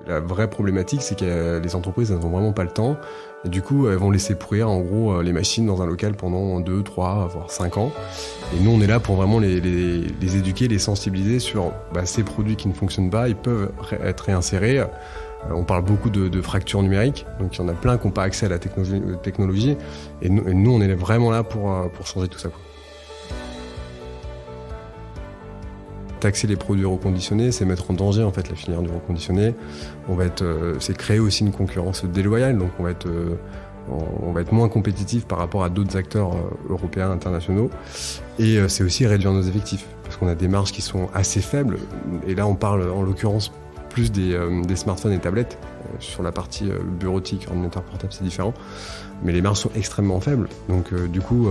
La vraie problématique, c'est que les entreprises, elles n'ont vraiment pas le temps. Et du coup, elles vont laisser pourrir, en gros, les machines dans un local pendant 2, 3, voire 5 ans. Et nous, on est là pour vraiment les éduquer, les sensibiliser sur ces produits qui ne fonctionnent pas, ils peuvent être réinsérés. On parle beaucoup de fractures numériques, donc il y en a plein qui n'ont pas accès à la technologie. Et nous, on est vraiment là pour changer tout ça, quoi. Taxer les produits reconditionnés, c'est mettre en danger en fait la filière du reconditionné. C'est créer aussi une concurrence déloyale, donc on va être moins compétitif par rapport à d'autres acteurs européens, internationaux. Et c'est aussi réduire nos effectifs, parce qu'on a des marges qui sont assez faibles. Et là, on parle en l'occurrence plus des smartphones et tablettes. Sur la partie bureautique, ordinateur portable, c'est différent. Mais les marges sont extrêmement faibles. Donc du coup,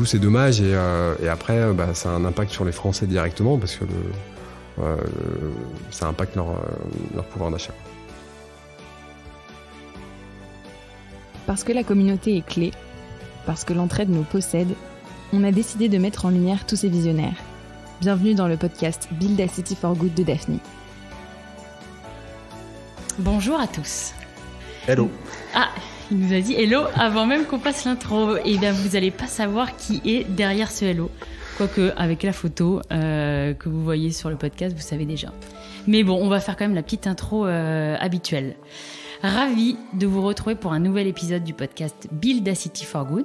c'est dommage. Et après, ça a un impact sur les Français directement, parce que ça impacte leur pouvoir d'achat. Parce que la communauté est clé, parce que l'entraide nous possède, on a décidé de mettre en lumière tous ces visionnaires. Bienvenue dans le podcast Build a City for Good de Daphne. Bonjour à tous. Hello. Ah, il nous a dit hello avant même qu'on passe l'intro. Et bien, vous n'allez pas savoir qui est derrière ce hello. Quoique, avec la photo que vous voyez sur le podcast, vous savez déjà. Mais bon, on va faire quand même la petite intro habituelle. Ravi de vous retrouver pour un nouvel épisode du podcast Build a City for Good.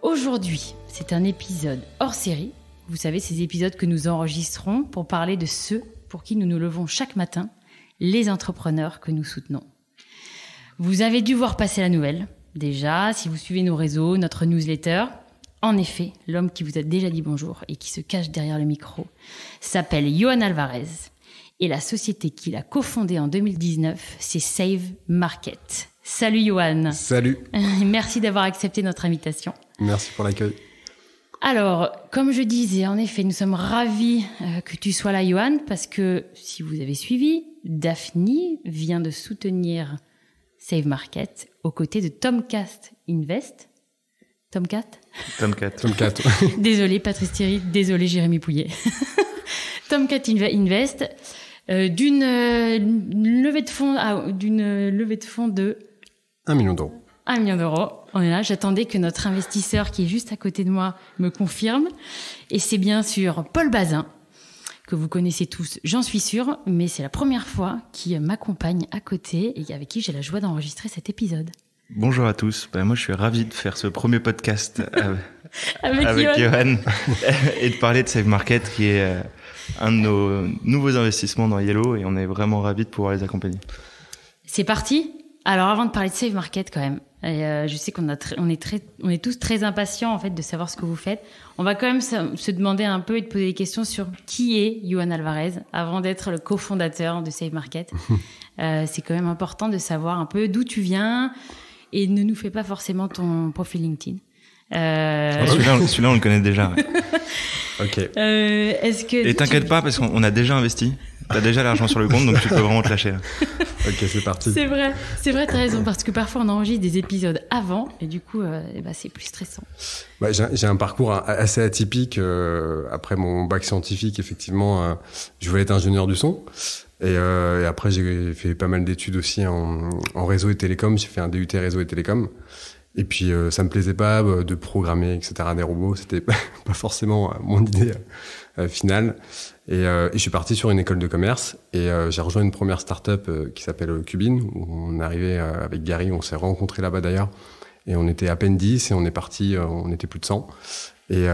Aujourd'hui, c'est un épisode hors série. Vous savez, ces épisodes que nous enregistrons pour parler de ceux pour qui nous nous levons chaque matin, les entrepreneurs que nous soutenons. Vous avez dû voir passer la nouvelle, déjà, si vous suivez nos réseaux, notre newsletter. En effet, l'homme qui vous a déjà dit bonjour et qui se cache derrière le micro s'appelle Johan Alvarez. Et la société qu'il a cofondée en 2019, c'est Save Market. Salut Johan. Salut. Merci d'avoir accepté notre invitation. Merci pour l'accueil. Alors, comme je disais, en effet, nous sommes ravis que tu sois là, Johan, parce que si vous avez suivi, Daphne vient de soutenir Save Market aux côtés de Tomcat Invest. Tomcat. Désolé, Patrice Thierry. Désolé, Jérémy Pouillet. Tomcat Invest, d'une levée de fonds de 1 million d'euros. 1 million d'euros. On est là. J'attendais que notre investisseur qui est juste à côté de moi me confirme. Et c'est bien sûr Paul Bazin, que vous connaissez tous, j'en suis sûre, mais c'est la première fois qu'il m'accompagne à côté et avec qui j'ai la joie d'enregistrer cet épisode. Bonjour à tous. Moi, je suis ravi de faire ce premier podcast avec Johan et de parler de Save Market, qui est un de nos nouveaux investissements dans Yellow, et on est vraiment ravis de pouvoir les accompagner. C'est parti. Alors, avant de parler de Save Market, quand même, je sais qu'on est tous très impatients en fait de savoir ce que vous faites. On va quand même se demander un peu et te poser des questions sur qui est Johan Alvarez avant d'être le cofondateur de Save Market. C'est quand même important de savoir un peu d'où tu viens et ne nous fais pas forcément ton profil LinkedIn. Celui-là, on le connaît déjà. Ouais. Ok. Et t'inquiète pas, parce qu'on a déjà investi. T'as déjà l'argent sur le compte, donc tu peux vraiment te lâcher. Là. Ok, c'est parti. C'est vrai, t'as raison, parce que parfois on enregistre des épisodes avant, et du coup, c'est plus stressant. J'ai un parcours assez atypique. Après mon bac scientifique, effectivement, je voulais être ingénieur du son. Et après, j'ai fait pas mal d'études aussi en réseau et télécom. J'ai fait un DUT réseau et télécom. Et puis, ça me plaisait pas de programmer, etc., des robots. C'était pas forcément mon idée finale. Et je suis parti sur une école de commerce. Et j'ai rejoint une première start-up qui s'appelle Cubine, où on est arrivé avec Gary. On s'est rencontrés là-bas d'ailleurs. Et on était à peine 10 et on est parti, on était plus de 100. Et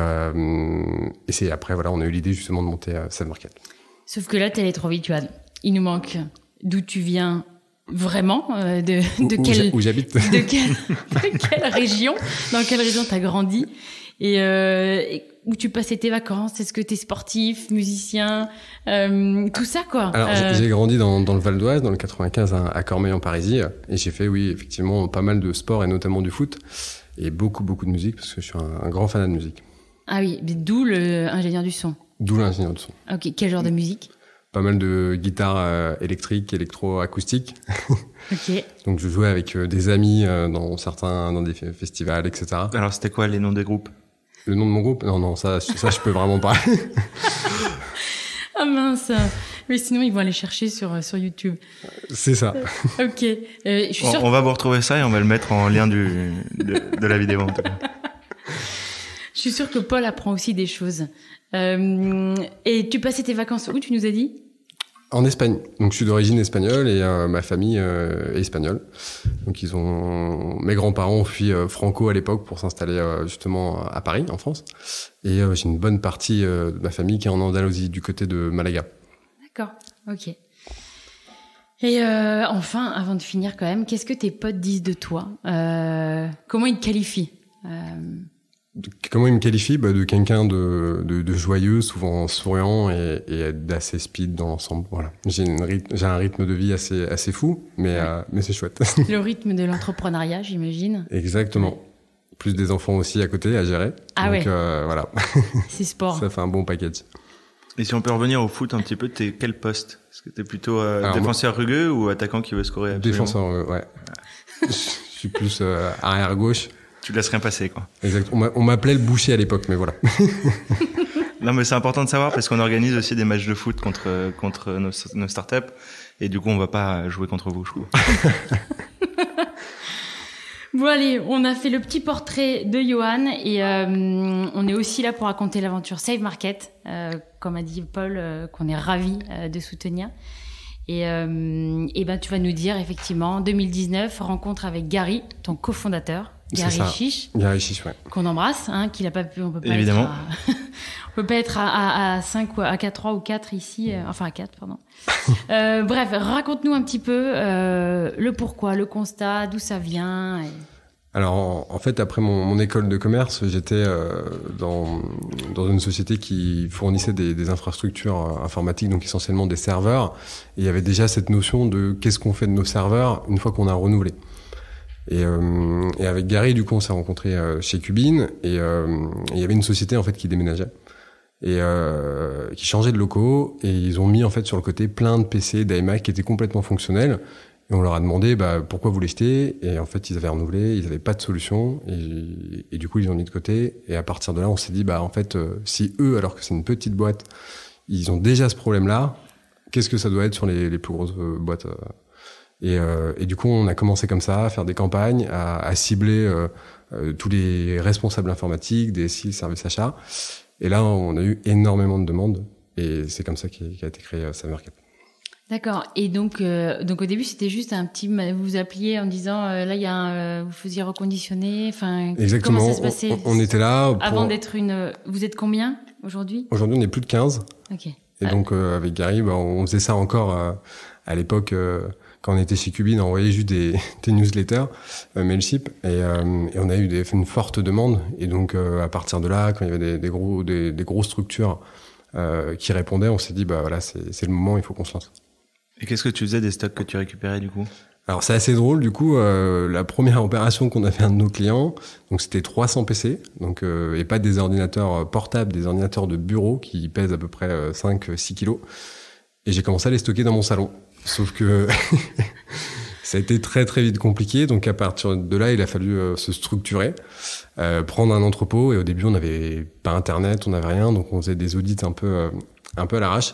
c'est après, voilà, on a eu l'idée justement de monter Save Market. Sauf que là, t'es allé trop vite, tu vois. Il nous manque d'où tu viens vraiment, où j'habite. De quelle région, dans quelle région t'as grandi et où tu passais tes vacances. Est-ce que t'es sportif, musicien, tout ça quoi. Alors j'ai grandi dans le Val d'Oise, dans le 95 à Cormeilles en Parisis, et j'ai fait effectivement pas mal de sport et notamment du foot et beaucoup de musique parce que je suis un grand fan de musique. Ah oui, d'où l'ingénieur du son. D'où l'ingénieur du son. Ok, quel genre de musique? Pas mal de guitare électrique, électro-acoustique. Ok. Donc je jouais avec des amis dans des festivals, etc. Alors c'était quoi les noms des groupes? Le nom de mon groupe? Non, ça je peux vraiment pas. Ah mince. Mais sinon, ils vont aller chercher sur YouTube. C'est ça. Ok. Je suis sûre... On va vous retrouver ça et on va le mettre en lien de la vidéo. En tout cas. Je suis sûre que Paul apprend aussi des choses. Et tu passais tes vacances où, tu nous as dit ? En Espagne. Donc je suis d'origine espagnole et ma famille est espagnole. Donc mes grands-parents ont fui Franco à l'époque pour s'installer justement à Paris, en France. Et j'ai une bonne partie de ma famille qui est en Andalousie, du côté de Malaga. D'accord, ok. Et enfin, avant de finir quand même, qu'est-ce que tes potes disent de toi ? Comment ils te qualifient ? Comment ils me qualifient ? De quelqu'un de joyeux, souvent souriant et d'assez speed dans l'ensemble. Voilà. J'ai un rythme de vie assez fou, mais c'est chouette. Le rythme de l'entrepreneuriat, j'imagine. Exactement. Ouais. Plus des enfants aussi à côté à gérer. Ah donc, ouais. Voilà. C'est sport. Ça fait un bon package. Et si on peut revenir au foot un petit peu, t'es quel poste ? Est-ce que t'es plutôt défenseur rugueux ou attaquant qui veut scorer absolument ? Défenseur, ouais. Je suis plus arrière gauche. Tu laisses rien passer, quoi. Exact. On m'appelait le boucher à l'époque, mais voilà. Non, mais c'est important de savoir parce qu'on organise aussi des matchs de foot contre nos startups et du coup, on va pas jouer contre vous, je trouve. Bon allez, on a fait le petit portrait de Johan et on est aussi là pour raconter l'aventure Save Market, comme a dit Paul, qu'on est ravis de soutenir. Et ben tu vas nous dire effectivement 2019 rencontre avec Gary, ton cofondateur. Gary Chiche, ouais. Qu'on embrasse, qu'il a pas pu, on peut pas évidemment. on peut pas être à 5 ou à 3 ou 4 ici, enfin à 4 pardon. Bref, raconte-nous un petit peu le pourquoi, le constat, d'où ça vient. Alors en fait, après mon école de commerce, j'étais dans une société qui fournissait des infrastructures informatiques, donc essentiellement des serveurs. Et il y avait déjà cette notion de qu'est-ce qu'on fait de nos serveurs une fois qu'on a renouvelé. Et avec Gary, du coup, on s'est rencontrés chez Cubine et il y avait une société en fait qui déménageait et qui changeait de locaux et ils ont mis en fait sur le côté plein de PC, d'iMac qui étaient complètement fonctionnels et on leur a demandé pourquoi vous les jetez et en fait ils avaient renouvelé, ils avaient pas de solution et du coup ils ont mis de côté et à partir de là on s'est dit en fait si eux, alors que c'est une petite boîte, ils ont déjà ce problème-là, qu'est-ce que ça doit être sur les plus grosses boîtes Et du coup, on a commencé comme ça, à faire des campagnes, à cibler tous les responsables informatiques, des services achats. Et là, on a eu énormément de demandes. Et c'est comme ça qu'a été créé Save Market. D'accord. Et donc au début, c'était juste un petit... Vous vous appeliez en disant, là, il y a vous faisiez reconditionner. Enfin, exactement. Comment ça se passait on était là... Avant d'être une... Vous êtes combien aujourd'hui ? Aujourd'hui, on est plus de 15. Ok. Et donc, avec Gary, on faisait ça encore à l'époque... quand on était chez Cubine, on envoyait juste des newsletters, Mailchimp, et on a eu une forte demande. Et donc, à partir de là, quand il y avait des grosses structures qui répondaient, on s'est dit, voilà, c'est le moment, il faut qu'on se lance. Et qu'est-ce que tu faisais des stocks que tu récupérais, du coup ? Alors, c'est assez drôle, du coup, la première opération qu'on a fait à un de nos clients, donc c'était 300 PC, donc, et pas des ordinateurs portables, des ordinateurs de bureau qui pèsent à peu près 5-6 kilos. Et j'ai commencé à les stocker dans mon salon. Sauf que ça a été très très vite compliqué, donc à partir de là, il a fallu se structurer, prendre un entrepôt. Et au début, on n'avait pas Internet, on n'avait rien, donc on faisait des audits un peu à l'arrache.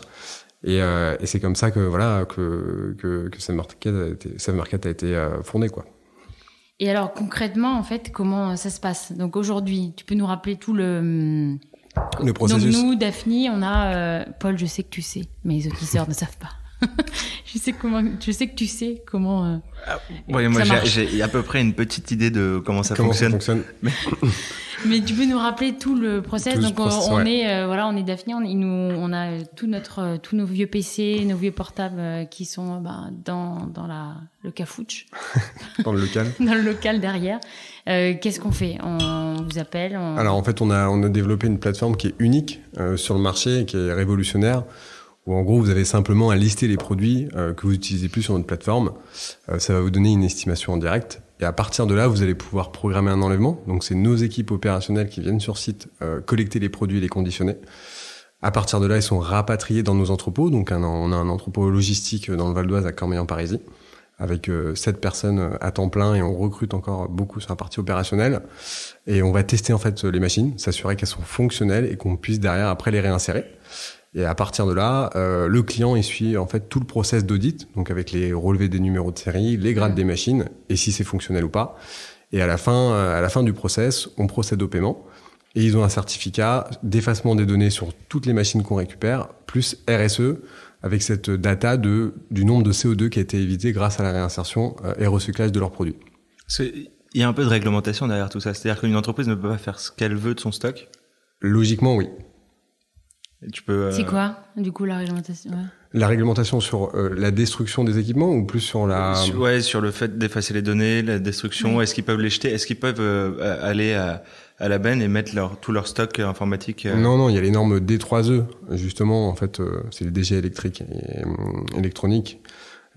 Et c'est comme ça que voilà que Save Market a été fondé, quoi. Et alors concrètement, en fait, comment ça se passe ? Donc aujourd'hui, tu peux nous rappeler tout le processus. Donc nous, Daphne, on a Paul. Je sais que tu sais, mais les auditeurs ne savent pas. Je sais que tu sais comment. Ouais, moi j'ai à peu près une petite idée de comment ça fonctionne. Mais tu peux nous rappeler tout le process. Donc on est Daphne, on a tous nos vieux PC, nos vieux portables qui sont dans le cafouche. Dans le local. Dans le local derrière. Qu'est-ce qu'on fait ? On vous appelle. Alors en fait, on a développé une plateforme qui est unique sur le marché, qui est révolutionnaire. Où en gros, vous avez simplement à lister les produits que vous utilisez plus sur notre plateforme. Ça va vous donner une estimation en direct. Et à partir de là, vous allez pouvoir programmer un enlèvement. Donc, c'est nos équipes opérationnelles qui viennent sur site collecter les produits et les conditionner. À partir de là, ils sont rapatriés dans nos entrepôts. Donc, on a un entrepôt logistique dans le Val d'Oise à Cormeilles-en-Parisis avec 7 personnes à temps plein et on recrute encore beaucoup sur la partie opérationnelle. Et on va tester en fait les machines, s'assurer qu'elles sont fonctionnelles et qu'on puisse derrière après les réinsérer. Et à partir de là, le client il suit en fait tout le process d'audit, donc avec les relevés des numéros de série, les grades des machines et si c'est fonctionnel ou pas. Et à la fin du process, on procède au paiement et ils ont un certificat d'effacement des données sur toutes les machines qu'on récupère, plus RSE avec cette data du nombre de CO2 qui a été évité grâce à la réinsertion et recyclage de leurs produits. Il y a un peu de réglementation derrière tout ça, c'est-à-dire qu'une entreprise ne peut pas faire ce qu'elle veut de son stock. Logiquement, oui. Et tu peux. C'est quoi, du coup, la réglementation? La réglementation sur la destruction des équipements ou plus sur la... sur le fait d'effacer les données, la destruction. Oui. Est-ce qu'ils peuvent les jeter? Est-ce qu'ils peuvent aller à la benne et mettre tout leur stock informatique? Non, il y a les normes D3E, justement, en fait, c'est les déchets électriques et électroniques.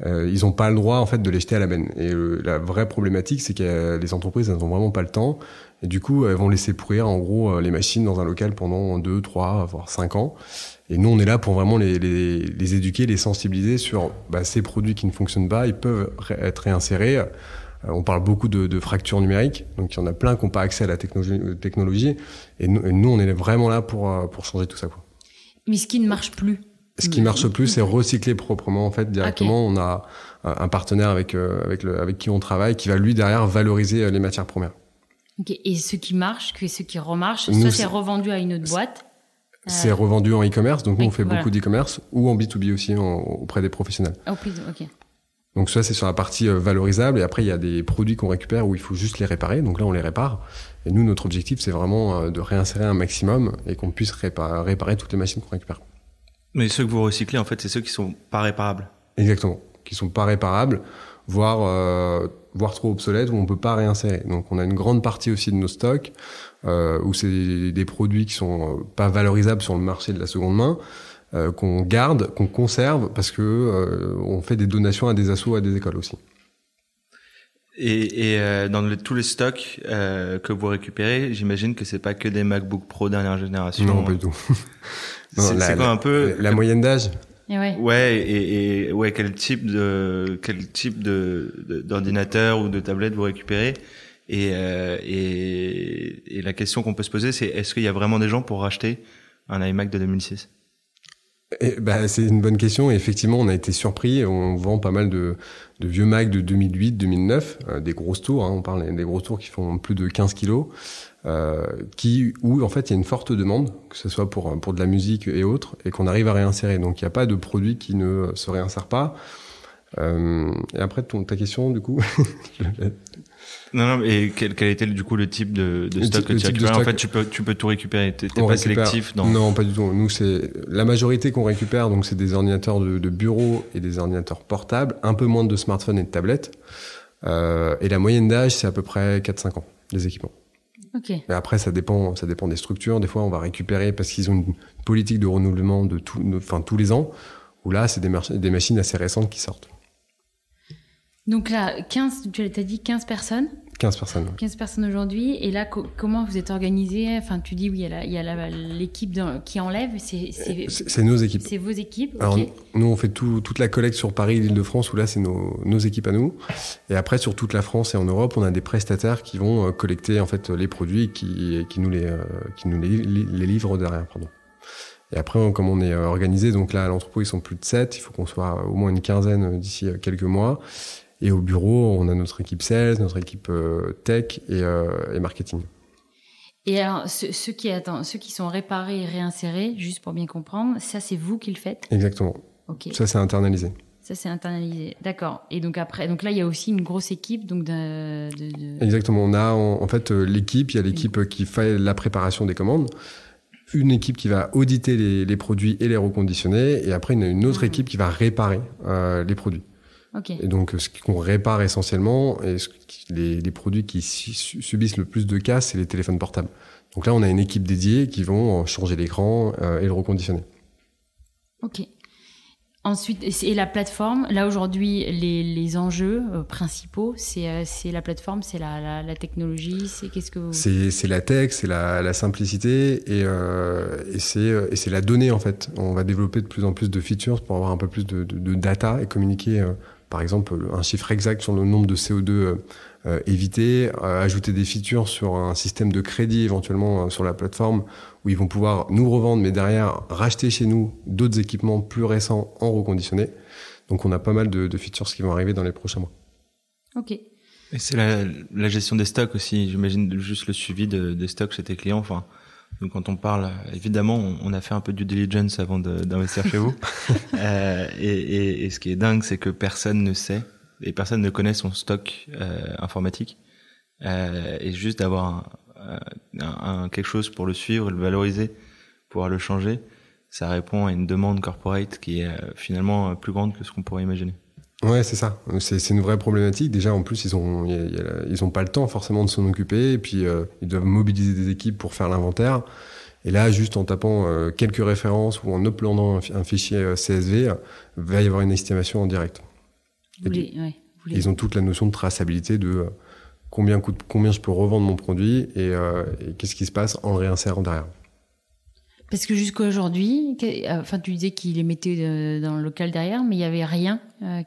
Ils n'ont pas le droit, en fait, de les jeter à la benne. Et la vraie problématique, c'est que les entreprises, elles n'ont vraiment pas le temps. Et du coup, elles vont laisser pourrir, en gros, les machines dans un local pendant 2, 3, voire 5 ans. Et nous, on est là pour vraiment les éduquer, les sensibiliser sur ces produits qui ne fonctionnent pas. Ils peuvent être réinsérés. On parle beaucoup de fractures numériques. Donc, il y en a plein qui n'ont pas accès à la technologie. Et nous, on est vraiment là pour changer tout ça, quoi. Mais ce qui ne marche plus? Ce qui marche plus, c'est recycler proprement, en fait, directement. Okay. On a un partenaire avec qui on travaille qui va, lui, derrière, valoriser les matières premières. Ok. Et ce qui marche, ce qui remarche, ça, c'est revendu à une autre boîte? C'est revendu en e-commerce. Donc, nous, on fait beaucoup d'e-commerce ou en B2B aussi, auprès des professionnels. Ok. Donc, ça, c'est sur la partie valorisable. Et après, il y a des produits qu'on récupère où il faut juste les réparer. Donc là, on les répare. Et nous, notre objectif, c'est vraiment de réinsérer un maximum et qu'on puisse réparer toutes les machines qu'on récupère. Mais ceux que vous recyclez, en fait, c'est ceux qui sont pas réparables. Exactement. Qui sont pas réparables, voire trop obsolètes, où on peut pas réinsérer. Donc, on a une grande partie aussi de nos stocks, où c'est des produits qui sont pas valorisables sur le marché de la seconde main, qu'on garde, qu'on conserve, parce que on fait des donations à des assos, à des écoles aussi. Et dans tous les stocks que vous récupérez, j'imagine que c'est pas que des MacBook Pro dernière génération. Non, pas du tout. C'est quoi un peu la moyenne d'âge? Ouais, quel type d'ordinateur ou de tablette vous récupérez? Et la question qu'on peut se poser, c'est est-ce qu'il y a vraiment des gens pour racheter un iMac de 2006? C'est une bonne question et effectivement on a été surpris. On vend pas mal de vieux Mac de 2008, 2009, des grosses tours, on parle des grosses tours qui font plus de 15 kilos, où en fait il y a une forte demande, que ce soit pour de la musique et autres, et qu'on arrive à réinsérer. Donc il n'y a pas de produit qui ne se réinsère pas. Et après ta question du coup. Non, et quel était du coup le type de stock que tu récupères? En fait, tu peux tout récupérer. T'es pas sélectif dans... Non, pas du tout. Nous, c'est la majorité qu'on récupère, donc c'est des ordinateurs de bureau et des ordinateurs portables, un peu moins de smartphones et de tablettes. Et la moyenne d'âge, c'est à peu près 4-5 ans, les équipements. Ok. Mais après, ça dépend des structures. Des fois, on va récupérer parce qu'ils ont une politique de renouvellement tous les ans, où là, c'est des machines assez récentes qui sortent. Donc là, tu as dit 15 personnes? 15 personnes. Oui. 15 personnes aujourd'hui. Et là, comment vous êtes organisé? Enfin, tu dis, oui, il y a l'équipe qui enlève. C'est nos équipes. C'est vos équipes? Alors, okay. Nous, on fait toute la collecte sur Paris et l'Île-de-France, où là, c'est nos équipes à nous. Et après, sur toute la France et en Europe, on a des prestataires qui vont collecter en fait les produits et qui nous les livrent derrière. Pardon. Et après, comme on est organisé, donc là, à l'entrepôt, ils sont plus de 7. Il faut qu'on soit au moins une quinzaine d'ici quelques mois. Et au bureau, on a notre équipe sales, notre équipe tech et marketing. Et alors, ceux qui sont réparés et réinsérés, juste pour bien comprendre, ça, c'est vous qui le faites? Exactement. Okay. Ça, c'est internalisé. Ça, c'est internalisé. D'accord. Et donc là, il y a aussi une grosse équipe, donc Exactement. On a, en fait, l'équipe. Il y a l'équipe qui fait la préparation des commandes. Une équipe qui va auditer les produits et les reconditionner. Et après, il y a une autre équipe qui va réparer les produits. Okay. Et donc, ce qu'on répare essentiellement, et les produits qui subissent le plus de cas, c'est les téléphones portables. Donc là, on a une équipe dédiée qui vont changer l'écran et le reconditionner. Ok. Ensuite, et la plateforme, là aujourd'hui, les enjeux principaux, c'est la plateforme, c'est la technologie, qu'est-ce que vous... C'est la tech, c'est la simplicité et c'est la donnée en fait. On va développer de plus en plus de features pour avoir un peu plus de data et communiquer, par exemple, un chiffre exact sur le nombre de CO2 évité, ajouter des features sur un système de crédit éventuellement sur la plateforme où ils vont pouvoir nous revendre, mais derrière racheter chez nous d'autres équipements plus récents en reconditionné. Donc on a pas mal de features qui vont arriver dans les prochains mois. Ok. Et c'est la gestion des stocks aussi, j'imagine, juste le suivi des stocks chez tes clients. Enfin, donc quand on parle, évidemment, on a fait un peu de due diligence avant d'investir chez vous. Et ce qui est dingue, c'est que personne ne sait et personne ne connaît son stock informatique. Et juste d'avoir quelque chose pour le suivre, le valoriser, pouvoir le changer, ça répond à une demande corporate qui est finalement plus grande que ce qu'on pourrait imaginer. Ouais, c'est ça. C'est une vraie problématique. Déjà, en plus, ils ont pas le temps forcément de s'en occuper. Et puis, ils doivent mobiliser des équipes pour faire l'inventaire. Et là, juste en tapant quelques références ou en uploadant un fichier CSV, va y avoir une estimation en direct. Ils ont toute la notion de traçabilité de combien je peux revendre mon produit et qu'est-ce qui se passe en le réinsérant derrière. Parce que jusqu'à aujourd'hui, tu disais qu'ils les mettaient dans le local derrière, mais il n'y avait rien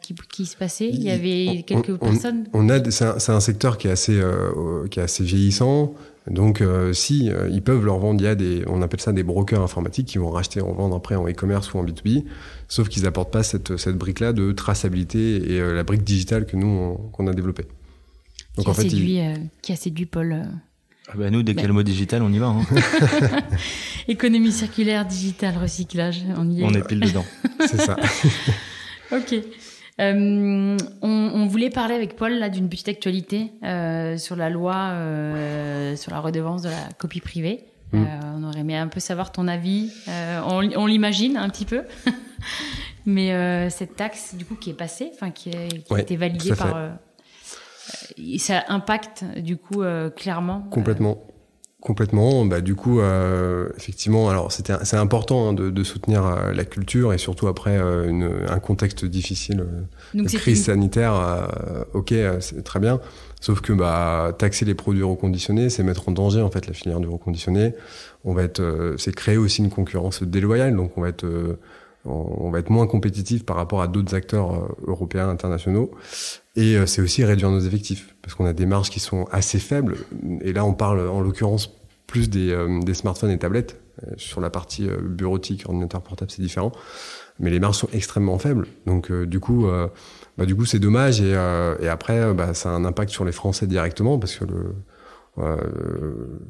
qui se passait. Il y avait quelques personnes. C'est un secteur qui est assez vieillissant. Donc, ils peuvent leur vendre. On appelle ça des brokers informatiques qui vont racheter, revendre après en e-commerce ou en B2B. Sauf qu'ils n'apportent pas cette brique-là de traçabilité et la brique digitale que nous qu'on a développée. Donc qui a séduit Paul. Nous, dès qu'il y a le mot digital, on y va. Hein. Économie circulaire, digital, recyclage, on y est. On est pile dedans. C'est ça. Ok. On voulait parler avec Paul là d'une petite actualité sur la loi sur la redevance de la copie privée. On aurait aimé un peu savoir ton avis. On l'imagine un petit peu. Mais cette taxe du coup qui est passée, qui a été validée par... ça impacte du coup clairement. Complètement. Du coup, effectivement, alors c'est important de soutenir la culture et surtout après un contexte difficile, de crise sanitaire. Ok, c'est très bien. Sauf que taxer les produits reconditionnés, c'est mettre en danger en fait la filière du reconditionné. C'est créer aussi une concurrence déloyale. Donc on va être moins compétitif par rapport à d'autres acteurs européens, internationaux. Et c'est aussi réduire nos effectifs, parce qu'on a des marges qui sont assez faibles. Et là, on parle en l'occurrence plus des smartphones et tablettes. Sur la partie bureautique, ordinateur portable, c'est différent. Mais les marges sont extrêmement faibles. Donc du coup, c'est dommage. Et après, ça a un impact sur les Français directement, parce que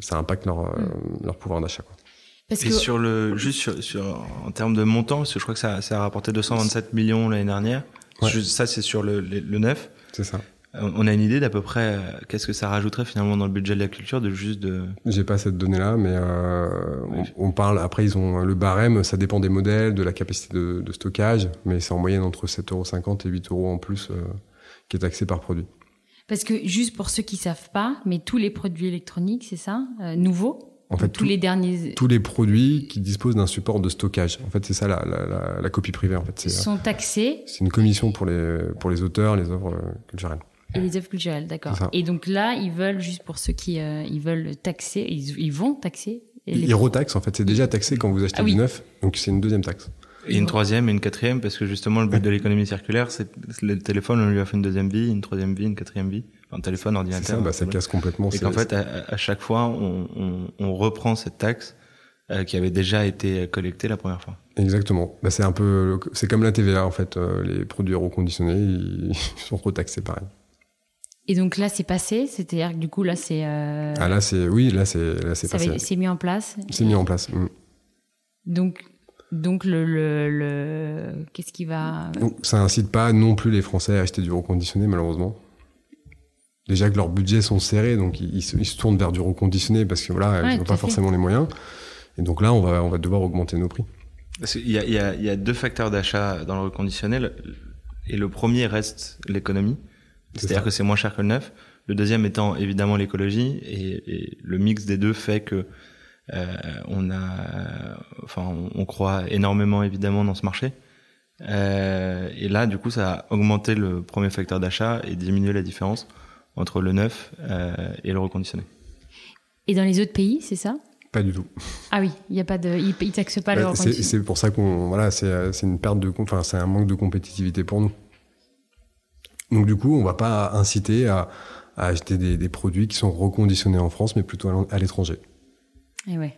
ça impacte leur pouvoir d'achat, quoi. Et sur en termes de montant, parce que je crois que ça a rapporté 227 millions l'année dernière. Ouais. Ça, c'est sur le neuf. C'est ça. On a une idée d'à peu près qu'est-ce que ça rajouterait finalement dans le budget de la culture J'ai pas cette donnée-là, mais on parle. Après, ils ont le barème. Ça dépend des modèles, de la capacité de stockage, mais c'est en moyenne entre 7,50 € et 8 € en plus qui est taxé par produit. Parce que juste pour ceux qui savent pas, mais tous les produits électroniques, c'est ça, nouveaux. En fait, tous les produits qui disposent d'un support de stockage. En fait, c'est ça la copie privée. En fait, sont taxés. C'est une commission pour les auteurs, les œuvres culturelles. Et les œuvres culturelles, d'accord. Et donc là, ils veulent juste pour ceux qui ils veulent taxer, ils vont taxer. Ils retaxent en fait. C'est déjà taxé quand vous achetez du neuf, donc c'est une deuxième taxe. Et une troisième et une quatrième, parce que justement le but de l'économie circulaire, c'est le téléphone, on lui a fait une deuxième vie, une troisième vie, une quatrième vie. Enfin, téléphone, ordinateur. C'est ça, ça casse complètement. Et qu'en fait, à chaque fois, on reprend cette taxe qui avait déjà été collectée la première fois. Exactement. C'est comme la TVA en fait. Les produits reconditionnés, ils sont retaxés pareil. Et donc là, c'est passé, c'est-à-dire que du coup là, c'est. Là, c'est passé. C'est mis en place. C'est mis en place. Donc qu'est-ce qui va... Donc, ça incite pas non plus les Français à acheter du reconditionné, malheureusement. Déjà que leurs budgets sont serrés, donc ils se tournent vers du reconditionné parce que ils n'ont pas forcément les moyens. Et donc là, on va devoir augmenter nos prix. Parce qu'il y a deux facteurs d'achat dans le reconditionné. Et le premier reste l'économie. C'est-à-dire que c'est moins cher que le neuf. Le deuxième étant évidemment l'écologie. Et le mix des deux fait que on croit énormément évidemment dans ce marché. Et là, du coup, ça a augmenté le premier facteur d'achat et diminué la différence entre le neuf et le reconditionné. Et dans les autres pays, c'est ça ? Pas du tout. Ah oui, il y a pas ils taxent pas le reconditionné. C'est pour ça c'est une perte c'est un manque de compétitivité pour nous. Donc du coup, on va pas inciter à acheter des produits qui sont reconditionnés en France, mais plutôt à l'étranger. Et ouais.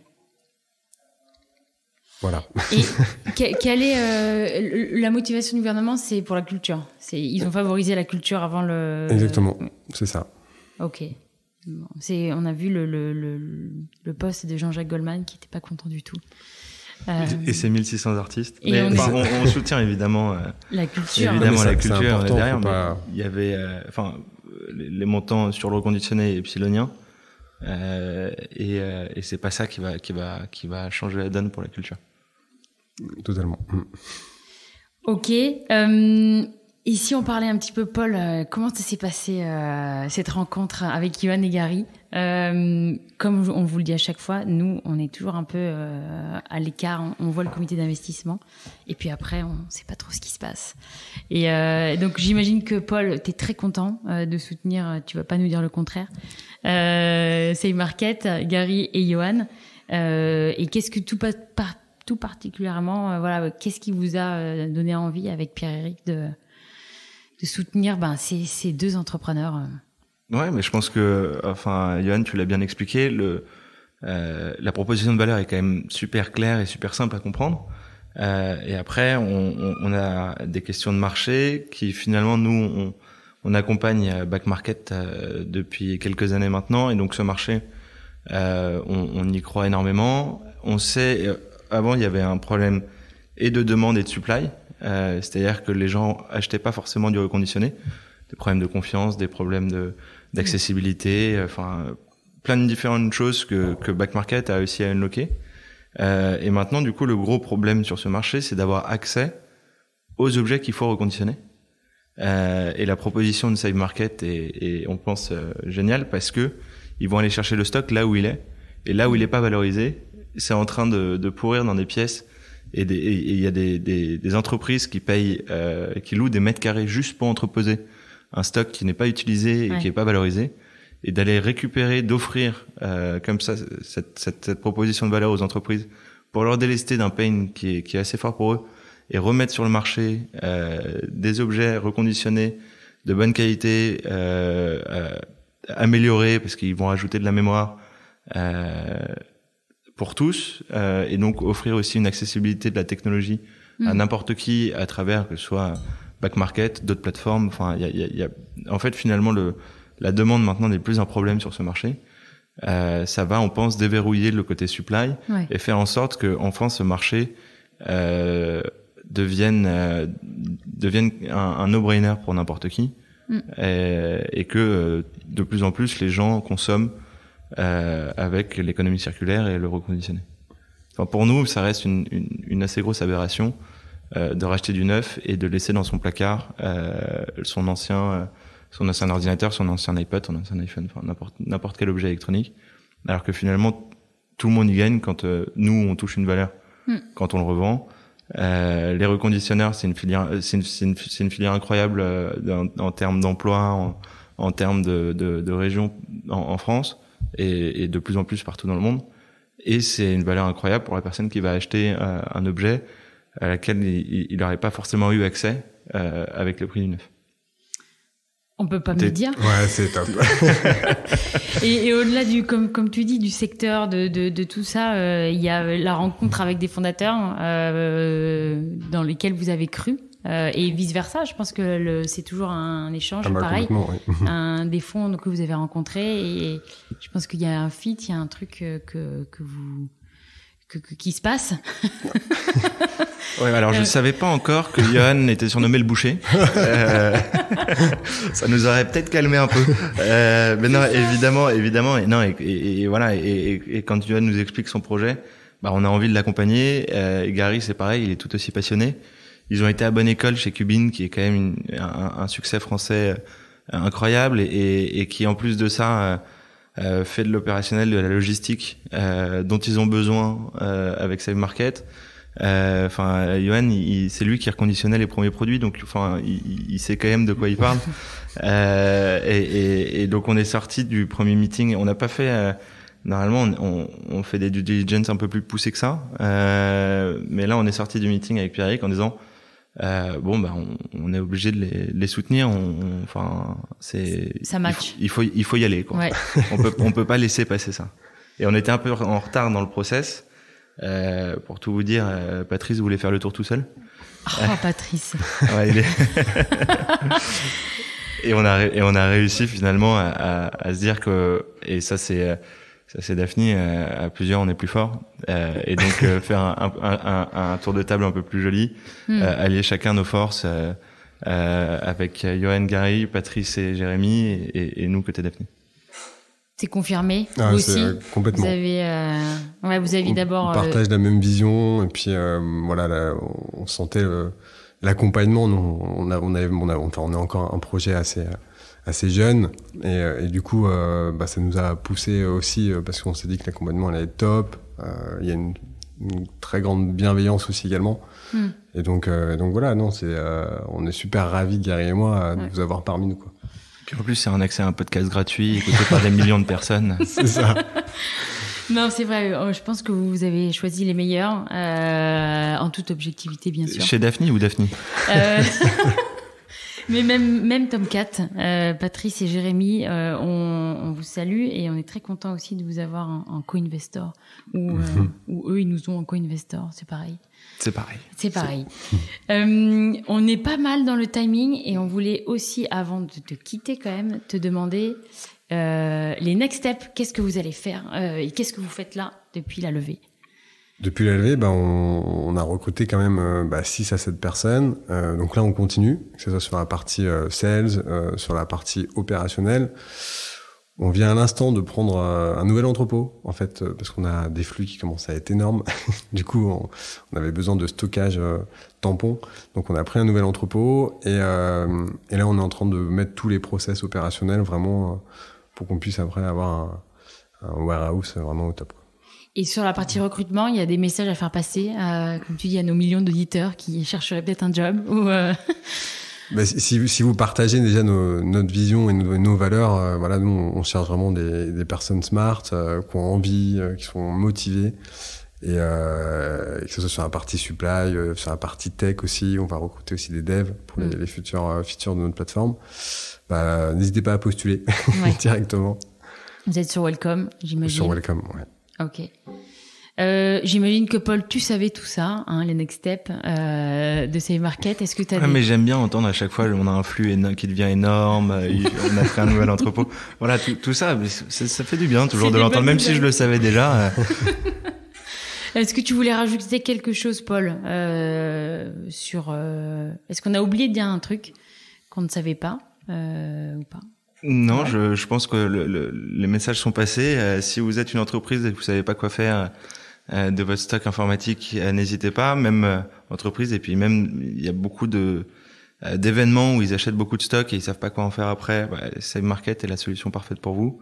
Voilà. Et quelle est la motivation du gouvernement? C'est pour la culture. Ils ont favorisé la culture avant le... Exactement, c'est ça. Ok. Bon, on a vu le post de Jean-Jacques Goldman qui n'était pas content du tout. Et c'est 1600 artistes. Et mais on on soutient évidemment la culture. Évidemment ça, la culture important, derrière. pas... Il y avait les montants sur le reconditionné epsilonien. Et c'est pas ça qui va changer la donne pour la culture. Totalement. Ok. Et si on parlait un petit peu, Paul, comment ça s'est passé cette rencontre avec Yoann et Gary? Comme on vous le dit à chaque fois, nous, on est toujours un peu à l'écart. On voit le comité d'investissement, et puis après, on ne sait pas trop ce qui se passe. Et donc, j'imagine que Paul, tu es très content de soutenir. Tu vas pas nous dire le contraire. Save Market, Gary et Yoann. Et qu'est-ce que tout particulièrement, voilà, qu'est-ce qui vous a donné envie avec Pierre-Éric de soutenir ces deux entrepreneurs? Ouais, mais je pense que, Yoann, tu l'as bien expliqué, la proposition de valeur est quand même super claire et super simple à comprendre. Et après, on a des questions de marché qui finalement, nous, on accompagne Back Market depuis quelques années maintenant, et donc ce marché, on y croit énormément. On sait, avant, il y avait un problème et de demande et de supply. C'est-à-dire que les gens achetaient pas forcément du reconditionné, des problèmes de confiance, des problèmes d'accessibilité, plein de différentes choses que Back Market a réussi à unlocker. Et maintenant, du coup, le gros problème sur ce marché, c'est d'avoir accès aux objets qu'il faut reconditionner. Et la proposition de Save Market est on pense, géniale, parce que ils vont aller chercher le stock là où il est, et là où il est pas valorisé, c'est en train de pourrir dans des pièces. Et il y a des entreprises qui payent, qui louent des mètres carrés juste pour entreposer un stock qui n'est pas utilisé et qui est pas valorisé, et d'aller récupérer, d'offrir comme ça cette proposition de valeur aux entreprises pour leur délester d'un pain qui est assez fort pour eux, et remettre sur le marché des objets reconditionnés de bonne qualité, améliorés parce qu'ils vont ajouter de la mémoire. Pour tous, et donc offrir aussi une accessibilité de la technologie à n'importe qui à travers, que ce soit Back Market, d'autres plateformes. En fait, finalement, la demande maintenant n'est plus un problème sur ce marché. Ça va, on pense, déverrouiller le côté supply et faire en sorte que enfin ce marché devienne un no-brainer pour n'importe qui, et que de plus en plus les gens consomment avec l'économie circulaire et le reconditionné. Pour nous, ça reste une assez grosse aberration de racheter du neuf et de laisser dans son placard son ancien ordinateur, son ancien iPod, son ancien iPhone, n'importe quel objet électronique, alors que finalement tout le monde y gagne quand nous on touche une valeur quand on le revend. Les reconditionneurs, c'est une filière incroyable en termes d'emploi, en termes de région en France. Et de plus en plus partout dans le monde. Et c'est une valeur incroyable pour la personne qui va acheter un objet à laquelle il n'aurait pas forcément eu accès avec le prix du neuf. On peut pas me le dire. Ouais, c'est top. et au-delà comme tu dis, du secteur, de tout ça, il y a la rencontre avec des fondateurs dans lesquels vous avez cru. Et vice versa, je pense que c'est toujours un échange pareil, oui. Des fonds que vous avez rencontrés, et je pense qu'il y a un fit, il y a un truc qui se passe. Ouais, alors je savais pas encore que Yoann était surnommé le boucher. Ça nous aurait peut-être calmé un peu. Mais non, évidemment, et non, et voilà, et quand Yoann nous explique son projet, on a envie de l'accompagner. Gary, c'est pareil, il est tout aussi passionné. Ils ont été à bonne école chez Cubin, qui est quand même un succès français incroyable, et qui en plus de ça fait de l'opérationnel, de la logistique dont ils ont besoin avec Save Market. Yoann, c'est lui qui reconditionnait les premiers produits, donc il sait quand même de quoi il parle. Et donc on est sorti du premier meeting. On n'a pas fait normalement on fait des due diligence un peu plus poussées que ça, mais là on est sorti du meeting avec Pierre-Éric en disant on est obligé de les soutenir. Ça match. Il faut y aller, quoi. Ouais. On peut pas laisser passer ça. Et on était un peu en retard dans le process. Pour tout vous dire, Patrice voulait faire le tour tout seul. Oh, Patrice. Ouais, et on a réussi finalement à se dire que, et ça c'est Daphné, à plusieurs on est plus fort, et donc faire un tour de table un peu plus joli, allier chacun nos forces, avec Johan, Gary, Patrice et Jérémy, et nous côté Daphné. C'est confirmé, vous aussi. Complètement. Vous avez d'abord. On partage la même vision, et puis voilà, là, on sentait l'accompagnement. Nous, on est encore un projet assez jeune, et du coup, ça nous a poussé aussi parce qu'on s'est dit que l'accompagnement allait être top. Il y a une très grande bienveillance aussi également. Et donc voilà, non, on est super ravis, Gary et moi, de vous avoir parmi nous, quoi. Puis en plus, c'est un accès à un podcast gratuit, écouté par des millions de personnes. C'est ça. Non, c'est vrai. Je pense que vous avez choisi les meilleurs, en toute objectivité, bien sûr. Chez Daphné ou Daphné Mais même Tomcat, Patrice et Jérémy, on vous salue, et on est très content aussi de vous avoir en co-investor, ou eux ils nous ont en co-investor, c'est pareil. C'est pareil. C'est pareil. On est pas mal dans le timing, et on voulait aussi, avant de te quitter quand même, te demander les next steps. Qu'est-ce que vous allez faire et qu'est-ce que vous faites là depuis la levée? Depuis la levée, on a recruté quand même 6 à 7 personnes. Donc là, on continue, que ce soit sur la partie sales, sur la partie opérationnelle. On vient à l'instant de prendre un nouvel entrepôt, en fait, parce qu'on a des flux qui commencent à être énormes. Du coup, on avait besoin de stockage tampon. Donc, on a pris un nouvel entrepôt, et là, on est en train de mettre tous les process opérationnels vraiment pour qu'on puisse après avoir un warehouse vraiment au top. Et sur la partie recrutement, il y a des messages à faire passer, comme tu dis, à nos millions d'auditeurs qui chercheraient peut-être un job ou. Si vous partagez déjà notre vision et nos valeurs, voilà, nous on cherche vraiment des personnes smart, qui ont envie, qui sont motivées, et que ce soit sur la partie supply, sur la partie tech aussi. On va recruter aussi des devs pour les futures features de notre plateforme. N'hésitez pas à postuler directement. Vous êtes sur Welcome, j'imagine. Sur Welcome, ouais. Ok. J'imagine que Paul, tu savais tout ça, hein, les next steps de Save Market. Est-ce que tu as mais j'aime bien entendre à chaque fois, on a un flux qui devient énorme, on a fait un nouvel entrepôt. Voilà, tout ça, ça fait du bien toujours de l'entendre, même si je le savais déjà. Est-ce que tu voulais rajouter quelque chose, Paul, sur est-ce qu'on a oublié de dire un truc qu'on ne savait pas ou pas? Non, ouais. Je pense que les messages sont passés. Si vous êtes une entreprise et que vous savez pas quoi faire de votre stock informatique, n'hésitez pas. Même entreprise, et puis même il y a beaucoup d'événements où ils achètent beaucoup de stock et ils savent pas quoi en faire après. Save Market est la solution parfaite pour vous.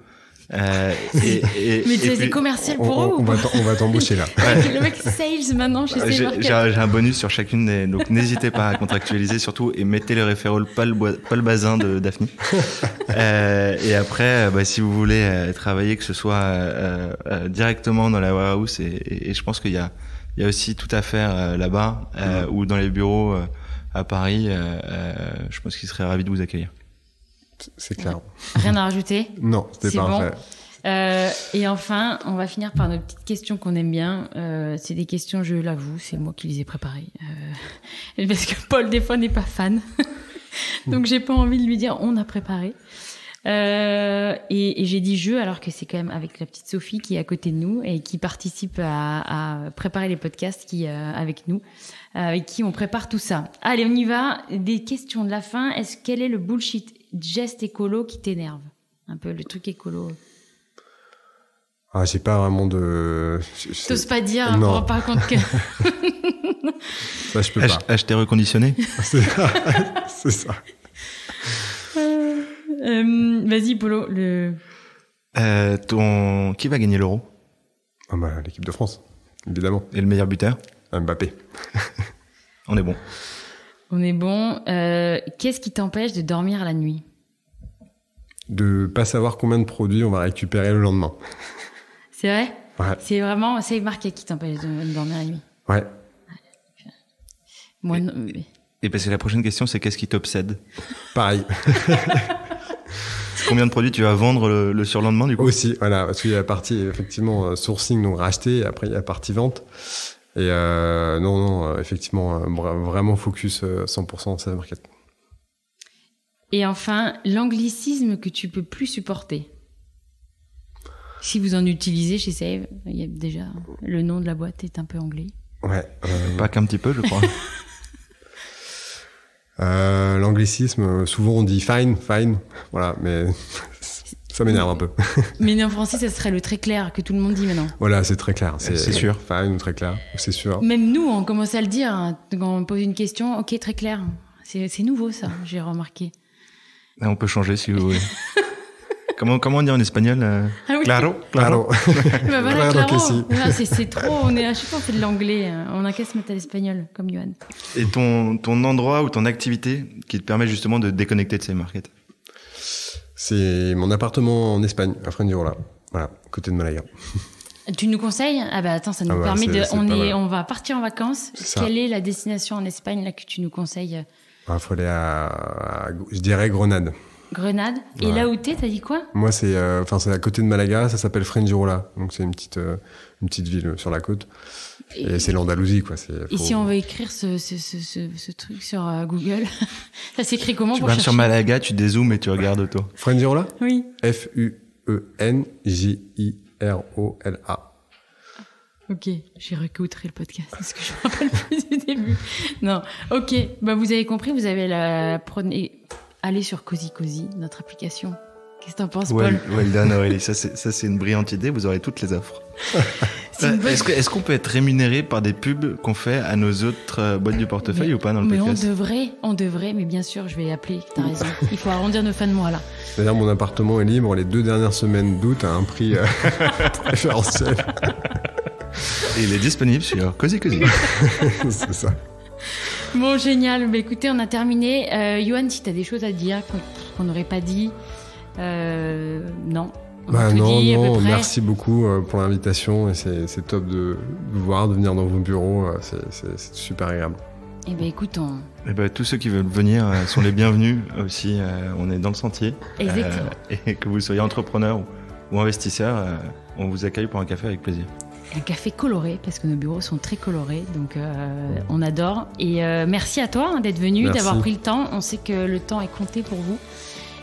Mais c'est commercial pour eux. On va t'embaucher là. Ouais. Le mec sales maintenant chez Save Market. J'ai un bonus sur chacune des, donc n'hésitez pas à contractualiser surtout, et mettez le référent Paul Bazin de Daphné. Et après, si vous voulez travailler, que ce soit directement dans la warehouse, et je pense qu'il y a aussi tout à faire là-bas, ou dans les bureaux à Paris. Je pense qu'ils seraient ravis de vous accueillir. C'est clair. Rien à rajouter? Non, c'était parfait. Bon. Et enfin, on va finir par nos petites questions qu'on aime bien. C'est des questions, je l'avoue, c'est moi qui les ai préparées. Parce que Paul, des fois, n'est pas fan. Donc, j'ai pas envie de lui dire on a préparé. Et j'ai dit je, alors que c'est quand même avec la petite Sophie qui est à côté de nous et qui participe à préparer les podcasts avec nous, avec qui on prépare tout ça. Allez, on y va. Des questions de la fin. Quel est le bullshit geste écolo qui t'énerve? Un peu le truc écolo. J'ai pas vraiment de... T'oses pas dire, on ne rend pas compte que... Ça, je peux pas. Acheter reconditionné. C'est ça. Vas-y, Polo. Qui va gagner l'Euro? L'équipe de France, évidemment. Et le meilleur buteur? Mbappé. On est bon. On est bon. Qu'est-ce qui t'empêche de dormir la nuit? De pas savoir combien de produits on va récupérer le lendemain. C'est vrai? Ouais. C'est vraiment Save Market qui t'empêche de dormir la nuit? Ouais. Moi, et parce que la prochaine question, c'est qu'est-ce qui t'obsède? Pareil. Combien de produits tu vas vendre le surlendemain du coup? Aussi, voilà, parce qu'il y a la partie effectivement sourcing, donc racheter, et après il y a la partie vente. Et non, effectivement, vraiment focus 100% sales market. Et enfin, l'anglicisme que tu peux plus supporter. Si vous en utilisez chez Save, il y a déjà le nom de la boîte est un peu anglais. Ouais. Pas qu'un petit peu, je crois. L'anglicisme, souvent on dit fine, voilà, mais ça m'énerve un peu. Mais en français, ça serait le très clair que tout le monde dit maintenant. Voilà, c'est très clair. C'est sûr. Fine ou très clair, c'est sûr. Même nous, on commence à le dire hein, quand on pose une question. Ok, très clair. C'est nouveau ça, j'ai remarqué. On peut changer si vous voulez. Comment on dit en espagnol Ah oui. Claro. Claro. Bah voilà, Claro claro. que si. Voilà, c'est trop. À chaque fois, on fait de l'anglais. On a qu'à se mettre à l'espagnol, comme Johan. Et ton endroit ou ton activité qui te permet justement de déconnecter de ces markets? C'est mon appartement en Espagne, à Fuengirola. Voilà, côté de Malaga. Tu nous conseilles? Ah bah attends, ça nous bah, permet de. c'est pas mal. On va partir en vacances. C'est ça. Quelle est la destination en Espagne là que tu nous conseilles? Il faut aller à, je dirais, Grenade. Grenade. Et Ouais. là où t'as dit quoi? Moi, c'est à côté de Malaga, ça s'appelle Fuengirola. Donc c'est une petite ville sur la côte. Et c'est l'Andalousie, quoi. Et si on veut écrire ce truc sur Google, ça s'écrit comment Tu pour vas chercher? sur Malaga, tu dézoomes et tu regardes autour. Fuengirola? Oui. Fuengirola. Ok, j'ai réécouté le podcast parce que je me rappelle plus du début. Non, ok, bah vous avez compris, vous avez allez sur Cozy Cozy, notre application. Qu'est-ce que t'en penses, Paul? Well done, Aurélie. Ça, c'est une brillante idée. Vous aurez toutes les offres. C'est une bonne- Est-ce qu'on peut être rémunéré par des pubs qu'on fait à nos autres boîtes du portefeuille ou pas dans le Mais podcast? on devrait, mais bien sûr, je vais appeler, t'as raison. Il faut arrondir nos fins de mois là. D'ailleurs, mon appartement est libre les 2 dernières semaines d'août à un prix préférentiel. Et il est disponible sur Cozy Cozy. C'est ça. Bon, génial. Bah, écoutez, on a terminé. Johan, si t'as des choses à dire qu'on n'aurait pas dit, non. On a tout dit, à peu près. Merci beaucoup pour l'invitation et c'est top de vous voir, de venir dans vos bureaux, c'est super agréable. Eh ben écoute, Tous ceux qui veulent venir sont les bienvenus aussi. On est dans le sentier. Exactement. Et que vous soyez entrepreneur ou investisseur, on vous accueille pour un café avec plaisir. un café coloré, parce que nos bureaux sont très colorés, donc on adore. Et merci à toi d'être venu, Merci. d'avoir pris le temps. On sait que le temps est compté pour vous.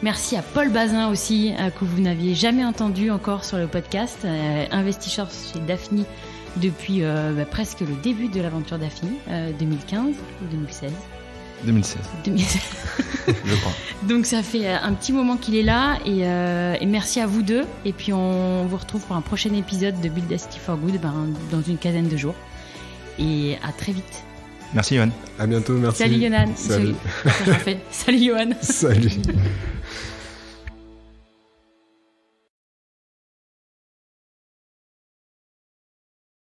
Merci à Paul Bazin aussi, que vous n'aviez jamais entendu encore sur le podcast, investisseur chez Daphne depuis presque le début de l'aventure Daphne, 2015 ou 2016 2016, 2016. je crois. Donc ça fait un petit moment qu'il est là et merci à vous deux. Et puis on vous retrouve pour un prochain épisode de Build a City for Good dans une quinzaine de jours. Et à très vite. Merci Yohan. À bientôt, merci. Salut Yonan. Salut. Salut Yohan. Salut.